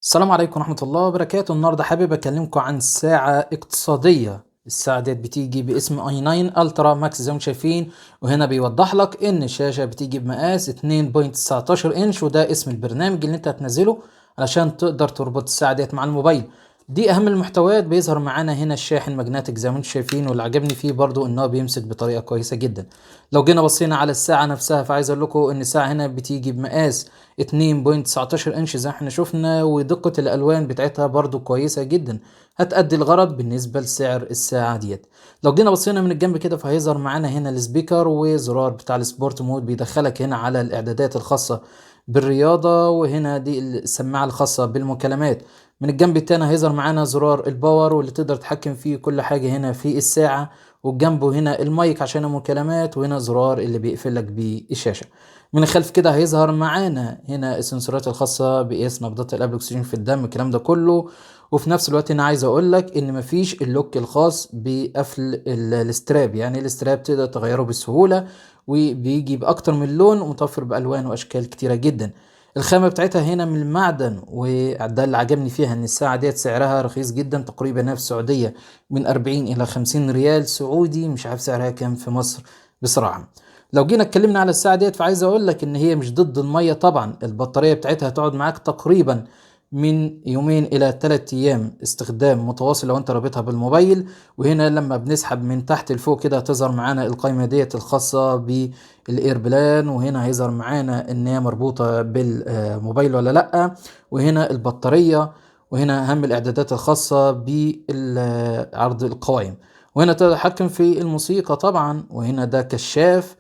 السلام عليكم ورحمة الله وبركاته. النهاردة حابب أكلمكم عن ساعة اقتصادية. الساعة ديت بتيجي باسم اي 9 الترا ماكس زي ما انتم شايفين، وهنا بيوضح لك ان الشاشة بتيجي بمقاس 2.19 انش، وده اسم البرنامج اللي انت هتنزله علشان تقدر تربط الساعة ديت مع الموبايل. دي اهم المحتويات. بيظهر معانا هنا الشاحن ماجنتيك زي ما انتم شايفين، واللي عجبني فيه برضو ان هو بيمسك بطريقة كويسة جدا. لو جينا بصينا على الساعة نفسها، فعايز اقول لكم ان الساعة هنا بتيجي بمقاس 2.19 انش زي ما احنا شفنا، ودقة الالوان بتاعتها برضو كويسة جدا، هتأدي الغرض بالنسبة لسعر الساعة ديت. لو جينا بصينا من الجنب كده، فهيظهر معانا هنا السبيكر وزرار بتاع السبورت مود بيدخلك هنا على الاعدادات الخاصة بالرياضة، وهنا دي السماعة الخاصة بالمكالمات. من الجنب التاني هيظهر معانا زرار الباور، واللي تقدر تتحكم فيه كل حاجة هنا في الساعة، وجنبه هنا المايك عشان المكالمات، وهنا زرار اللي بيقفل لك بيه الشاشة. من الخلف كده هيظهر معانا هنا السنسورات الخاصة بقياس نبضات القلب، الاكسجين في الدم، الكلام ده كله. وفي نفس الوقت انا عايز اقول لك ان مفيش اللوك الخاص بقفل الاستراب، يعني الاستراب تقدر تغيره بسهولة، وبيجي باكتر من لون ومتوفر بالوان واشكال كتيرة جدا. الخامة بتاعتها هنا من المعدن، وده اللي عجبني فيها ان الساعة ديت سعرها رخيص جدا، تقريبا هنا في السعودية من 40 الى 50 ريال سعودي، مش عارف سعرها كام في مصر بصراحة. لو جينا اتكلمنا على الساعة ديت، فعايز اقول لك ان هي مش ضد المية طبعا. البطارية بتاعتها هتقعد معاك تقريبا من يومين الى 3 ايام استخدام متواصل لو انت رابطها بالموبايل. وهنا لما بنسحب من تحت لفوق كده هتظهر معانا القائمة ديت الخاصة بالاير بلان، وهنا هيظهر معانا ان هي مربوطة بالموبايل ولا لا، وهنا البطارية، وهنا اهم الاعدادات الخاصة بعرض القوائم، وهنا تقدر تتحكم في الموسيقى طبعا، وهنا ده كشاف،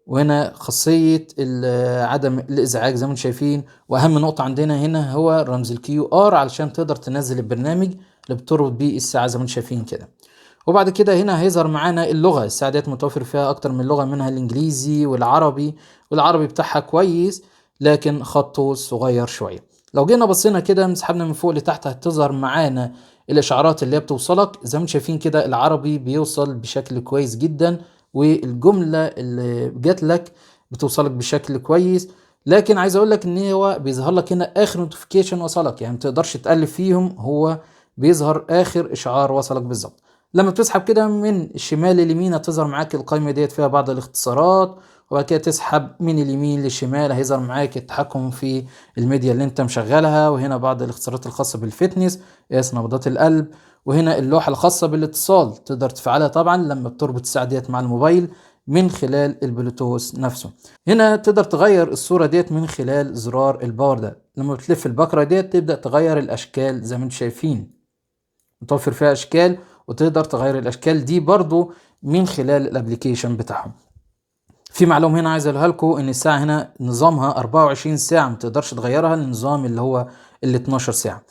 وهنا خاصية عدم الإزعاج زي ما انتم شايفين. وأهم نقطة عندنا هنا هو رمز الكيو ار علشان تقدر تنزل البرنامج اللي بتربط بيه الساعة زي ما انتم شايفين كده. وبعد كده هنا هيظهر معانا اللغة. الساعة ديت متوفر فيها أكتر من لغة، منها الإنجليزي والعربي، والعربي بتاعها كويس لكن خطه صغير شوية. لو جينا بصينا كده سحبنا من فوق لتحت، هتظهر معانا الإشعارات اللي هي بتوصلك زي ما انتم شايفين كده. العربي بيوصل بشكل كويس جدا، والجملة اللي جات لك بتوصلك بشكل كويس. لكن عايز اقول لك ان هو بيظهر لك هنا اخر نوتيفيكيشن وصلك، يعني ما تقدرش تقلب فيهم، هو بيظهر اخر اشعار وصلك بالظبط. لما بتسحب كده من الشمال لليمين هتظهر معاك القائمة ديت فيها بعض الاختصارات، وبعد كده تسحب من اليمين للشمال هيظهر معاك التحكم في الميديا اللي انت مشغلها، وهنا بعض الاختصارات الخاصة بالفتنس، قياس نبضات القلب، وهنا اللوحة الخاصة بالاتصال تقدر تفعلها طبعا لما بتربط الساعة ديت مع الموبايل من خلال البلوتوث نفسه. هنا تقدر تغير الصورة ديت من خلال زرار الباور ده. لما بتلف البكرة ديت تبدأ تغير الأشكال زي ما انتم شايفين، متوفر فيها أشكال، وتقدر تغير الأشكال دي برضو من خلال الابليكيشن بتاعهم. في معلومة هنا عايز اقولها لكم، ان الساعة هنا نظامها 24 ساعة، ما تقدرش تغيرها للنظام اللي هو ال 12 ساعة.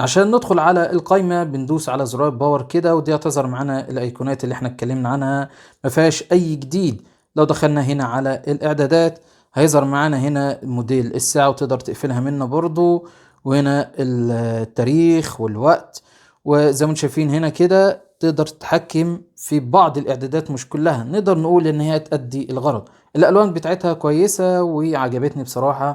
عشان ندخل على القائمة بندوس على زرار باور كده، ودي هتظهر معانا الايقونات اللي احنا اتكلمنا عنها، ما فيهاش اي جديد. لو دخلنا هنا على الاعدادات هيظهر معانا هنا موديل الساعة، وتقدر تقفلها منه برضو، وهنا التاريخ والوقت. وزي ما انتم شايفين هنا كده تقدر تتحكم في بعض الاعدادات مش كلها، نقدر نقول ان هي تأدي الغرض. الالوان بتاعتها كويسة وعجبتني بصراحة،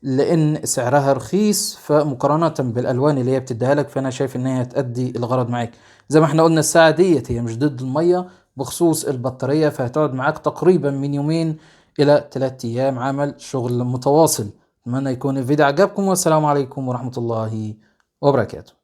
لان سعرها رخيص، فمقارنة بالالوان اللي هي بتديها لك فانا شايف ان هي هتأدي الغرض معاك. زي ما احنا قلنا الساعة ديت هي مش ضد المية بخصوص البطارية، فهتقعد معاك تقريبا من يومين الى 3 ايام عمل شغل متواصل. اتمنى يكون الفيديو عجبكم، والسلام عليكم ورحمة الله وبركاته.